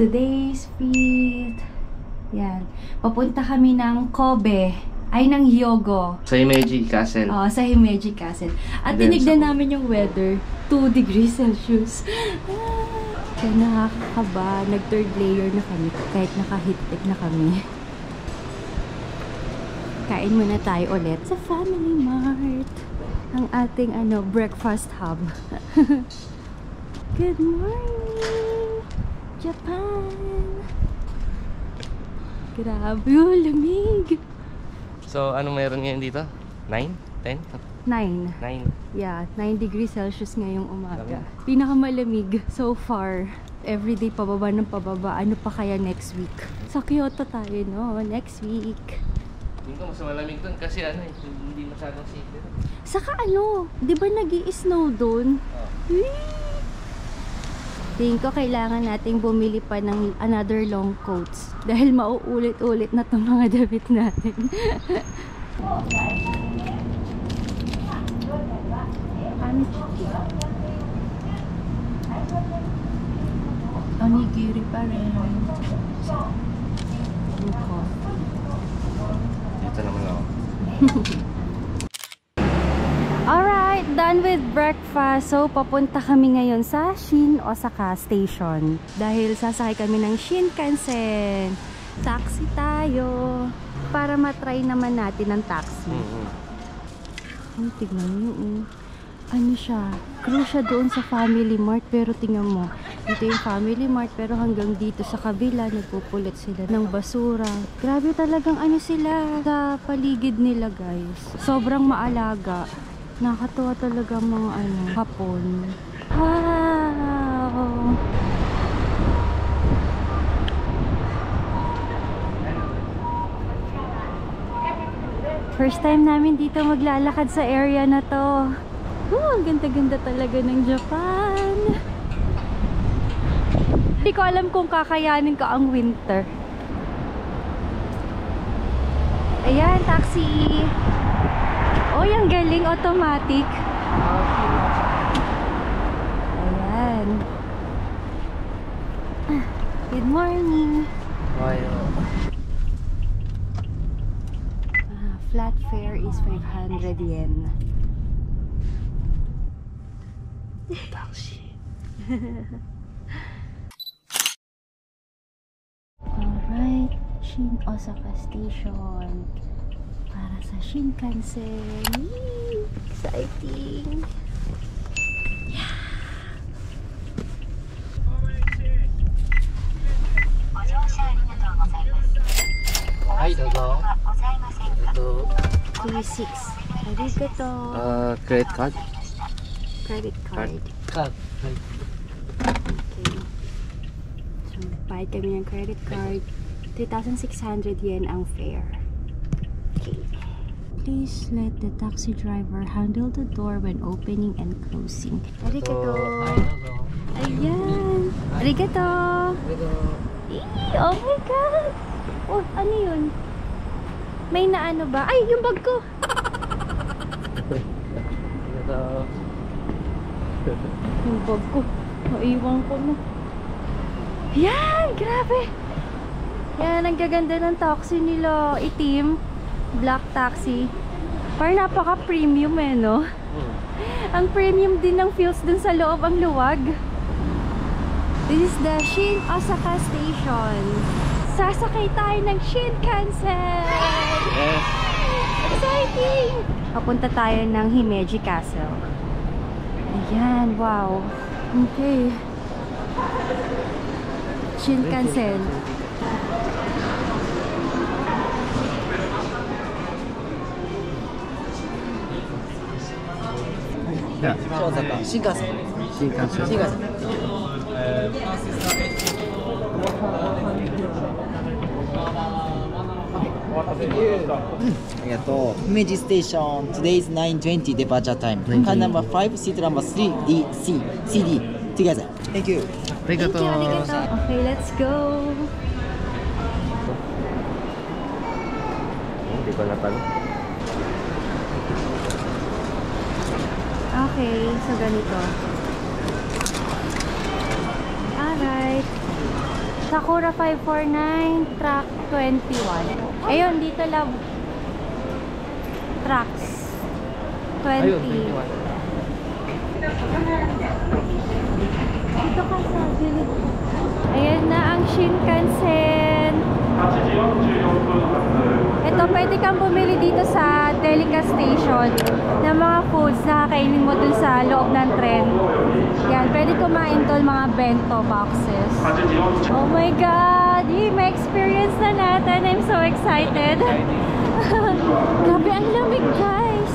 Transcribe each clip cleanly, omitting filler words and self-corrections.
Today's feet. Yan. Papunta kami ng Kobe. Ay, ng Hyogo. Sa Himeji Castle. Oo, sa Himeji Castle. At tinignan namin yung weather. 2 degrees Celsius. Kaya nakakaba. Nag-third layer na kami. Kahit naka-heat na kami. Kain muna tayo ulit sa Family Mart. Ang ating breakfast hub. Good morning, Japan! Grabe, lamig! So, ano meron ngayon dito? 9? 10? 9. 9. Yeah, 9 degrees Celsius ngayong umaga. Pinakamalamig so far. Everyday pababa ng pababa. Ano pa kaya next week? Sa Kyoto tayo, no? Next week. Hindi ko mas malamig dun kasi hindi masyadong safe. Saka di ba nag-i-snow dun? Tingin ko kailangan nating bumili pa ng another long coats dahil mauulit-ulit na itong mga damit natin. Onigiri pa rin. Dito naman ako. Alright, done with breakfast. So, papunta kami ngayon sa Shin Osaka Station. Dahil sasakay kami ng Shinkansen. Taxi tayo. Para matry naman natin ang taxi. Ay, tignan nyo. Ano siya? Crew siya doon sa Family Mart. Pero tingnan mo. Dito yung Family Mart. Pero hanggang dito sa kabila, nagpupulit sila ng basura. Grabe talagang sila sa paligid nila, guys. Sobrang maalaga. Nakakatuwa talaga mga hapon. Wow! First time namin dito maglalakad sa area na to. Ang ganda-ganda talaga ng Japan. Hindi ko alam kung kakayanin ko ang winter. Ayan, taxi! Oh, yung galing, automatic. Ayan. Good morning. Flat fare is 500 yen. Taxi. Alright, Shin Osaka Station. Para sa Shinkansen. Exciting! Yeah! Hi, dozo. 36. Arigato. Credit card? Credit card. Card. Okay. So, bayad kami ng credit card. 3,600 yen ang fare. Okay. Please let the taxi driver handle the door when opening and closing. Arigato. Ayan. Arigato. Oh my God. Oh, ano yun? May naano ba? Ay, yung bag ko. Yung bag ko. Maiwan ko na. Yan! Grabe! Yan, ang gaganda ng taxi nila. Itim. Black taxi. Parang napaka-premium no? Ang premium din ng feels dun sa loob, ang luwag. This is the Shin Osaka Station. Sasakay tayo ng Shinkansen! Yes! Exciting! Papunta tayo ng Himeji Castle. Ayan, wow. Okay. Shinkansen. Shinkansen. Shinkansen. ありがとう。姫路ステーション Today's 9:20 departure time. Car number 5, seat number 3, D, C, CD. Together. Thank you. Arigato. Okay, let's go. Hindi ko natanong. Okay, so ganito. Alright. Sakura 549, track 21. Ayun, dito lang. Tracks 20. Ayun, 21. Dito ka sa gilid. Ayan na ang Shinkansen. Ito, pwede kang bumili dito sa Delica Station ng mga foods na kakainin mo dun sa loob ng tren. Yan, pwede kumain doon mga bento boxes. Oh my God! May experience na natin. I'm so excited. Grabe, ang lamig, guys.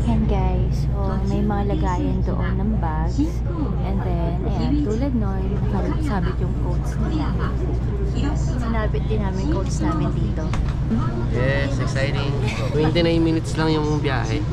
Yan guys, so may mga lagayan doon ng bags. And then, ayan, tulad nun, sabit yung coats nila. Sinabit din namin coats namin dito. Yes, exciting. 29 minutes lang yung biyahe.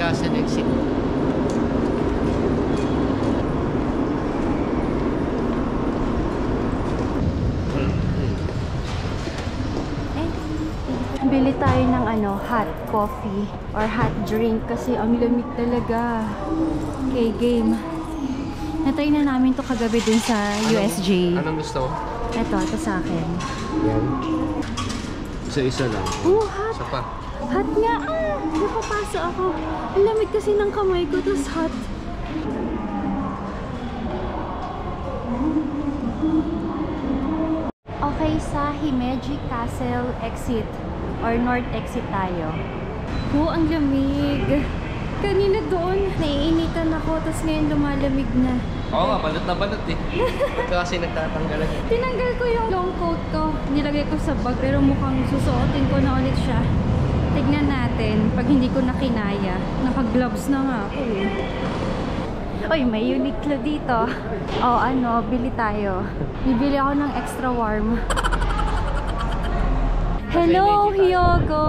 Castle exit. Bili tayo ng hot coffee or hot drink kasi ang lamig talaga. Okay, game. Natry na namin to kagabi dun sa USJ. Anong gusto mo? Ito sa akin. Yan. Isa-isa lang. Oh, hot. Isa pa. Hot nga. Napapasa ako. Ang lamig kasi ng kamay ko. Tapos hot. Okay, sa Himeji Castle exit or north exit tayo. Ang lamig. Kanina doon, naiinitan ako. Tapos ngayon lumalamig na. Oo nga, balot na balot eh. Kasi nagtatanggalan. Tinanggal ko yung long coat ko. Nilagay ko sa bag. Pero mukhang susuotin ko na ulit siya. Tignan natin pag hindi ko na kinaya. Naka-gloves na nga ako eh. Uy, may Uniqlo dito. Bili tayo. Bibili ako ng extra warm. Hello, Hyogo!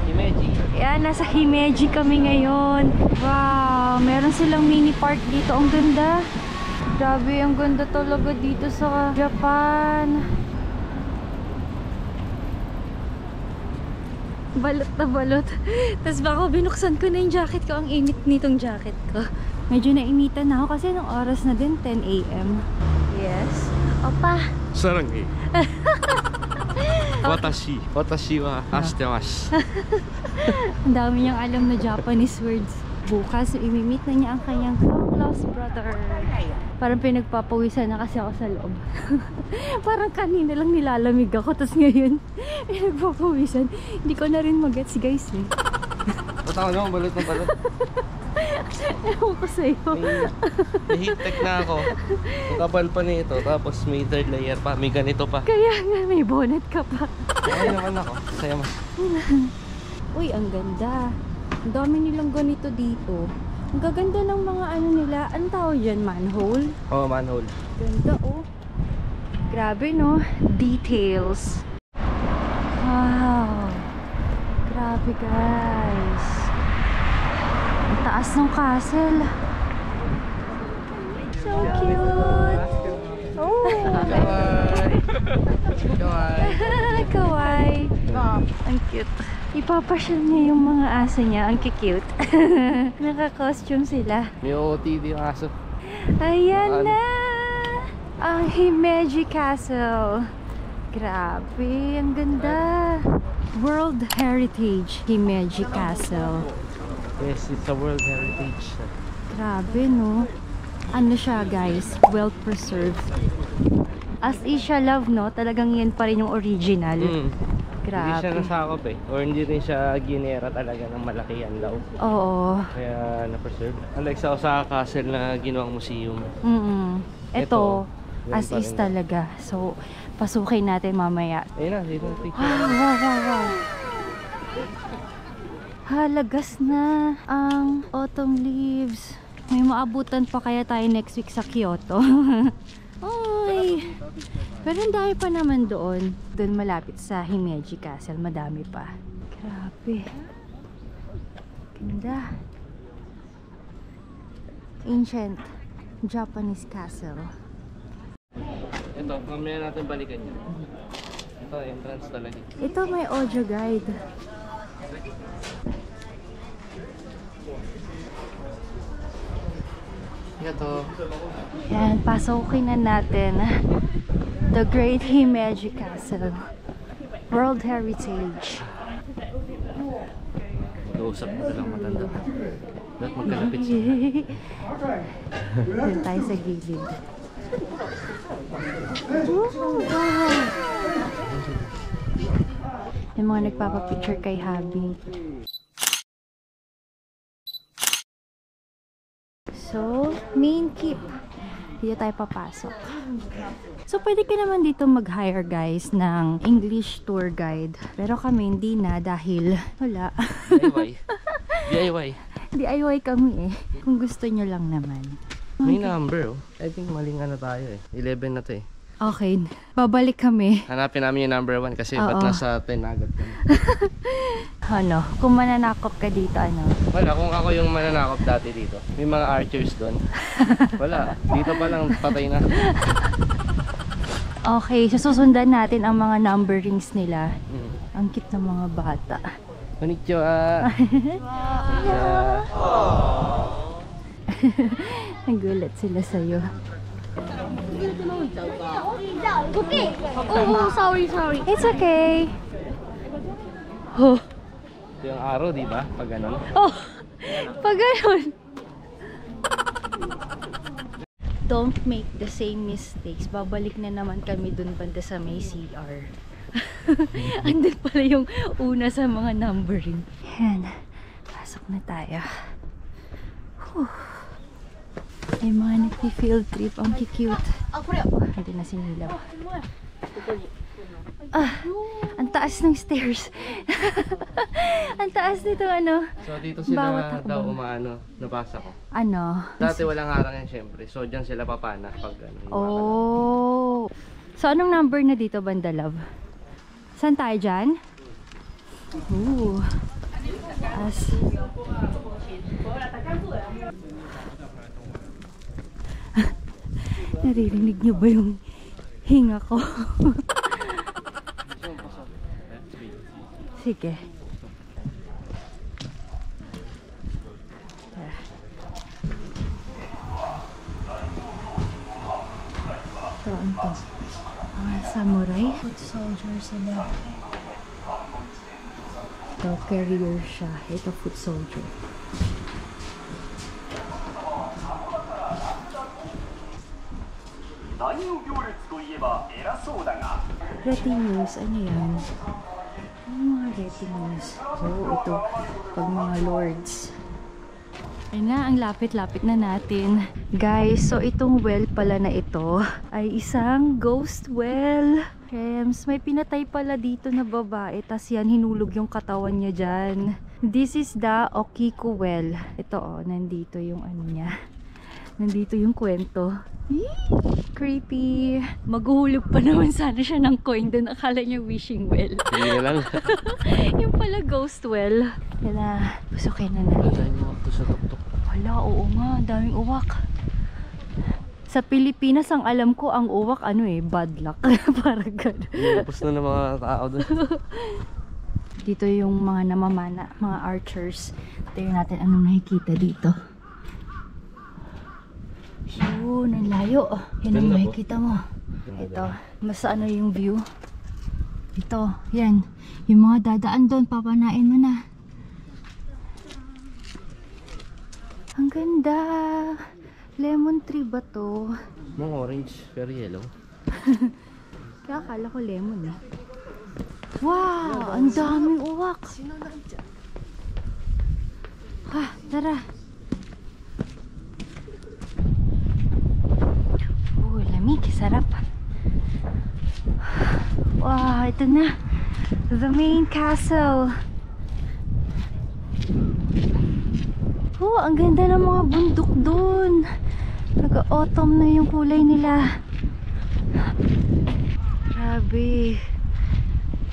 Himeji. Yan, nasa Himeji kami ngayon. Wow, meron silang mini park dito. Ang ganda. Grabe, ang ganda talaga dito sa Japan. Balot na balot. Tapos baka binuksan ko na yung jacket ko. Ang init nitong jacket ko. Medyo nainitan na ako kasi nung oras na din 10 AM. Yes. Opa. Sarangi. Watashi wa ashitemasu. Ang dami niyang alam na Japanese words. Bukas, imimit na niya ang kanyang close brother. Parang pinagpapawisan na kasi ako sa loob. Parang kanina lang nilalamig ako. Tapos ngayon, pinagpapawisan. Hindi ko na rin mag-gets guys eh. Patawag naman, balot na balot. Ewan ko sa'yo. May heat tech na ako. Ang kapal pa nito. Tapos may third layer pa. May ganito pa. Kaya nga, may bonnet ka pa. Kaya naman ako. Saya mas. Uy, ang ganda. Ang dami nilang ganito dito. Ang gaganda ng mga ano nila. Anong tawag dyan? Manhole? Oh, manhole. Ganda oh. Grabe no? Details. Wow. Grabe guys. Ang taas ng castle. So cute. Oh. Kawaii. Ang cute. Ipapasyal niya yung mga aso niya. Ang cute. Naka-costume sila. May OOTD yung aso. Ayan na! Ang Himeji Castle. Grabe, ang ganda. World Heritage Himeji Castle. Yes, it's a World Heritage. Grabe, no? Ano siya, guys? Well preserved. As Isha Love, no? Talagang yan pa rin yung original. Hindi siya Grabe. nasakop eh. Or hindi rin siya ginera talaga ng malaki yan daw. Oo. Kaya na-preserve. Unlike sa Osaka Castle na ginawang museum. Ito, Ito, as yan pa is rin. talaga. So, pasukin natin mamaya. Ayun na, dito na picture. Wow. Halagas na ang autumn leaves. May maabutan pa kaya tayo next week sa Kyoto. Oy! Pero ang dami pa naman doon. Doon malapit sa Himeji Castle. Madami pa. Grabe. Ganda. Ancient Japanese castle. Ito, mamaya natin balikan yun. Ito, entrance talaga. Ito may audio guide. Ito. Yan, pasukin na natin the Great Himeji Castle. World Heritage. Nausap mo lang matanda. Dapat magkalapit siya. Doon tayo sa gilid. Wow! Yung mga nagpapapicture kay Habi. So, main keep. Dito tayo papasok. So, pwede ka naman dito mag-hire guys ng English tour guide. Pero kami hindi na dahil wala. DIY. DIY. DIY kami eh. Kung gusto nyo lang naman. May number oh. I think maling ano tayo eh. 11 na to eh. Okay, babalik kami. Hanapin namin yung number 1 kasi ba't nasa 10 agad kami. Ano, kung mananakop ka dito, ano? Wala, kung ako yung mananakop dati dito. May mga archers doon. Wala, dito pa lang patay na. Okay, susundan natin ang mga numberings nila. Ang cute ng mga bata. Konnichiwa. Nagulat sila sa'yo. Oh, sorry. It's okay. Oh, Ito yung araw, di ba? Pag ganun. oh, pag ganun. Don't make the same mistakes. Babalik na naman kami dun banda sa may CR. Andun pala yung una sa mga numbering. Yan. Pasok na tayo. Whew. May mga nagpi-field trip. Ang cute. Hindi na sinilaw. Ah, ang taas ng stairs. Ang taas nito ano. So dito Bawat sila hakbang. daw umaano, nabasa ko. Ano? Dati walang harang yan syempre. So dyan sila papana pag ano. Oh. So anong number na dito, Banda Love? Saan tayo dyan? Ooh. As. Naririnig niyo ba yung hinga ko? Sige. Ito, ito. Mga samurai. Foot soldier sila. Ito, carrier siya. Ito, foot soldier. Retinues, ano yan? Ano mga retinues? So, ito, pag mga lords. Ay na, ang lapit-lapit na natin. Guys, so itong well pala na ito ay isang ghost well. Rems, may pinatay pala dito na babae, tas yan, hinulog yung katawan niya dyan. This is the Okiko well. Ito oh, nandito yung ano niya. Nandito yung kwento. Creepy. Maghuhulog pa naman sana siya ng coin doon. Akala niya wishing well. Hindi na lang. Yung pala ghost well. Yan na, pusukin na natin. Wala yung uwak to sa tuktok. Wala, oo nga, daming uwak. Sa Pilipinas, ang alam ko, ang uwak, ano eh, bad luck. Parang gano'n. Tapos na ng mga tao doon. Dito yung mga namamana, mga archers. Tingnan natin anong nakikita dito. Yun, ang layo. Yan ang makikita mo. Ito, mas ano yung view. Ito, yan. Yung mga dadaan doon, papanain mo na. Ang ganda. Lemon tree ba to? Mga orange, pero yellow. Kaya akala ko lemon eh. Wow! Ang daming uwak. Ha, tara. Lamig, sarap. Wow, ito na. The main castle. Oh, ang ganda ng mga bundok doon. Nag-autumn na yung kulay nila. Grabe.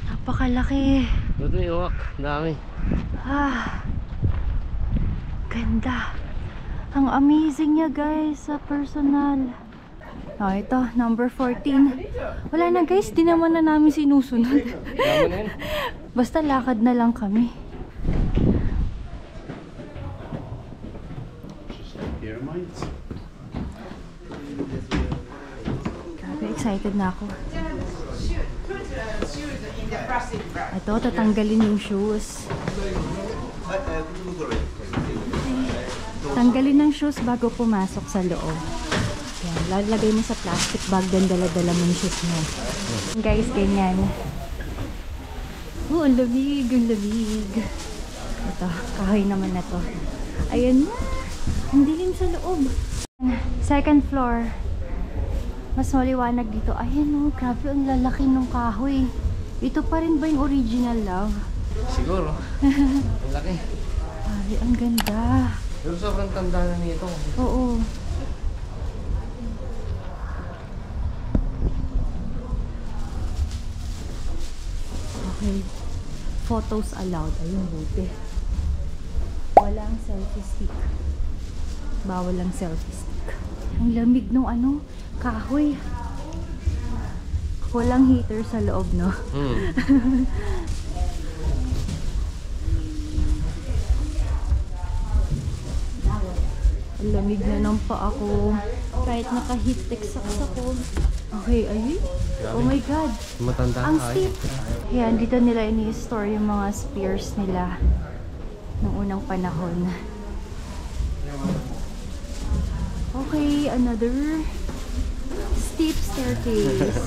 Napakalaki. Ito yung uwak, dami. Ah, ganda. Ang amazing niya guys sa personal. Oh, ito, number 14. Wala na guys, di naman na namin sinusunod. Basta lakad na lang kami. Grabe, excited na ako. Ito, tatanggalin yung shoes. Tanggalin ng shoes bago pumasok sa loob. Yan, lalagay mo sa plastic bag, then dala-dala mo yung shoes mo. Guys, ganyan. Oh, ang lamig, ang lamig. Ito, kahoy naman na to. Ayan na, ang dilim sa loob. Second floor. Mas maliwanag dito. Ayan oh, grabe, ang lalaki ng kahoy. Ito pa rin ba yung original, love? Siguro. Ang laki. Ay, ang ganda. Pero sobrang tanda na nito. Oo. Okay. Photos allowed. Ayun, buti. Walang selfie stick. Bawal ang selfie stick. Ang lamig nung ano, kahoy. Walang heater sa loob, no? Ang lamig na ng paa ako. Kahit naka-heat-tech socks ako. Okay, ayun. Oh my God. Matanda Ang ka. steep. Yan, dito nila ini-store yung mga spears nila nung unang panahon. Okay, another steep staircase.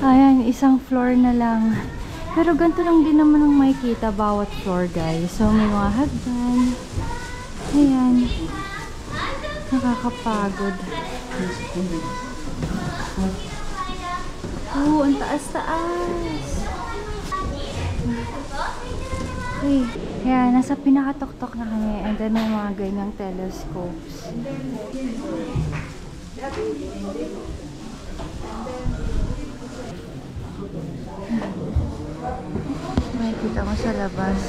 Ayan, isang floor na lang. Pero ganito lang din naman ang makikita bawat floor, guys. So, may mga hagdan. Ayan. Nakakapagod. Oh, ang taas-taas. Okay. Ayan, nasa pinakatok-tok na kami. And then may mga ganyang telescopes. Makikita mo sa labas.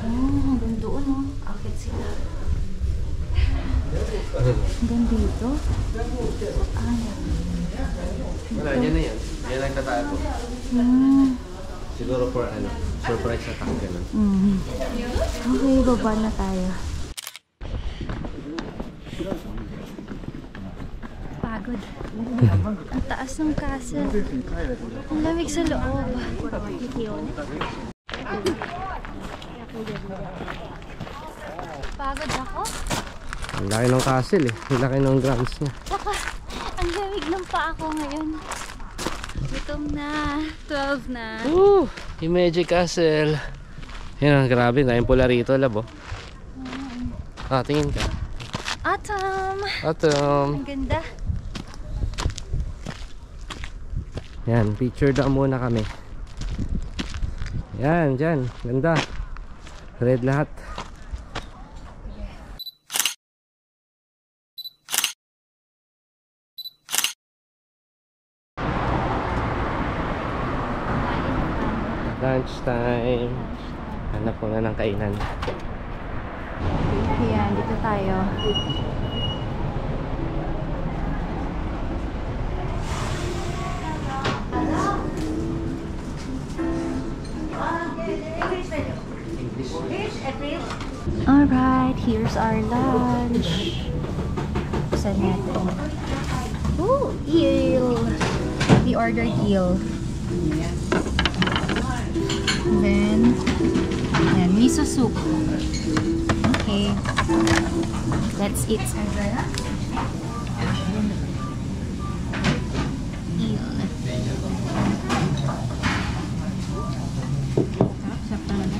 Hanggang doon, no? Akit sila. Hanggang dito? Wala, yan na yan. Yan ang tatago. Siguro for ano, surprise attack ganun. Okay, baba na tayo. Pagod. Ang taas ng castle. Ang lamig sa loob. Napagod ako. Ang laki ng castle eh. Ang laki ng grounds niya. Saka, ang lamig ng paa ko ngayon. Gutom na. 12 na. Yung Magic Castle. Yan, grabe. Dahil pula rito, labo. Tingin ka. Autumn. Autumn. Ang ganda. Yan, picture down muna kami. Yan, dyan. Ganda. Red lahat. Lunch time. Hanap ko na ng kainan. Ayan, dito tayo. Alright, here's our lunch. Saan natin? Ooh, eel! We ordered eel. And then, ayan, miso soup. Okay. Let's eat. Eel. Sarap talaga.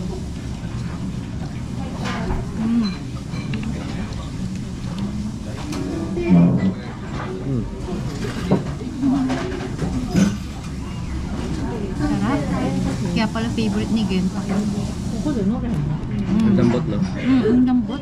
Sarap. Kaya pala favorite ni Gen. Ang lambot, no? Ang lambot.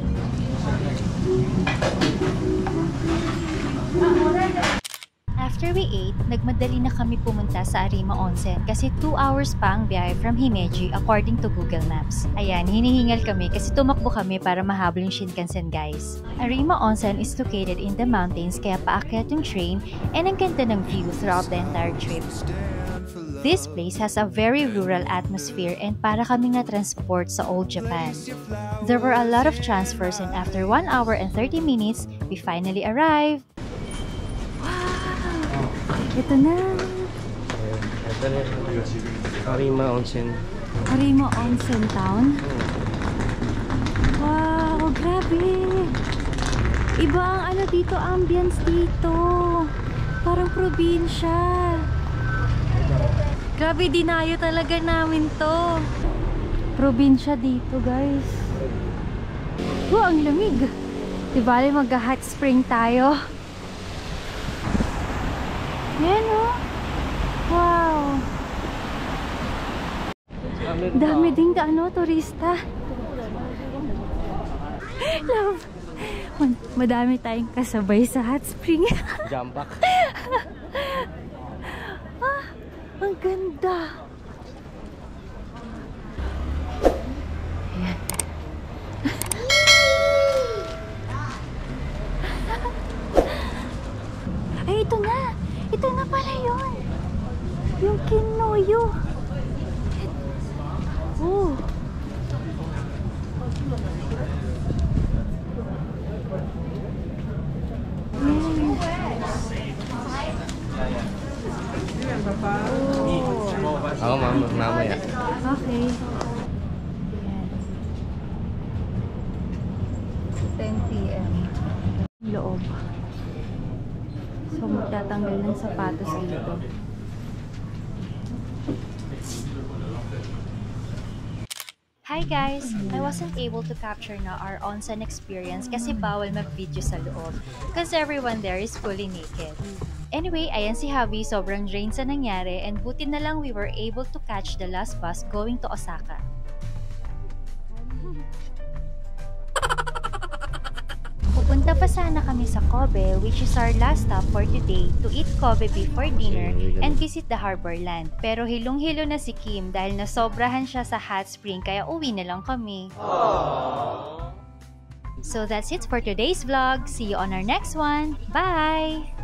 After we ate, nagmadali na kami pumunta sa Arima Onsen kasi 2 hours pa ang biyahe from Himeji according to Google Maps. Ayan, hinihingal kami kasi tumakbo kami para mahabol yung Shinkansen, guys. Arima Onsen is located in the mountains kaya paakyat yung train and ang ganda ng view throughout the entire trip. This place has a very rural atmosphere and para kaming na-transport sa old Japan. There were a lot of transfers and after 1 hour and 30 minutes, we finally arrived. Wow! Ito na! Ito na Arima Onsen. Arima Onsen Town? Wow! Grabe! Iba ang ano dito, ambience dito. Parang probinsya. Grabe, dinayo talaga namin to. Probinsya dito, guys. Wow, ang lamig. Diba, mag-hot spring tayo. Yan, oh. Wow. Dami ding turista. Love. Madami tayong kasabay sa hot spring. Jump back. Ang ganda. Ayan. Ay, ito na. Ito na pala yun. Yung Kinnoyu. Oh. Ako, mamaya. Okay. Ayan. 10 PM. Loob. So, magtatanggal ng sapatos dito. Hi guys! I wasn't able to capture na our onsen experience kasi bawal mag-video sa loob because everyone there is fully naked. Anyway, ayan si Javi, sobrang drained sa nangyari and buti na lang we were able to catch the last bus going to Osaka. Pupunta pa sana kami sa Kobe, which is our last stop for today, to eat Kobe before dinner and visit the harbor land. Pero hilong-hilo na si Kim dahil nasobrahan siya sa hot spring kaya uwi na lang kami. So that's it for today's vlog. See you on our next one. Bye!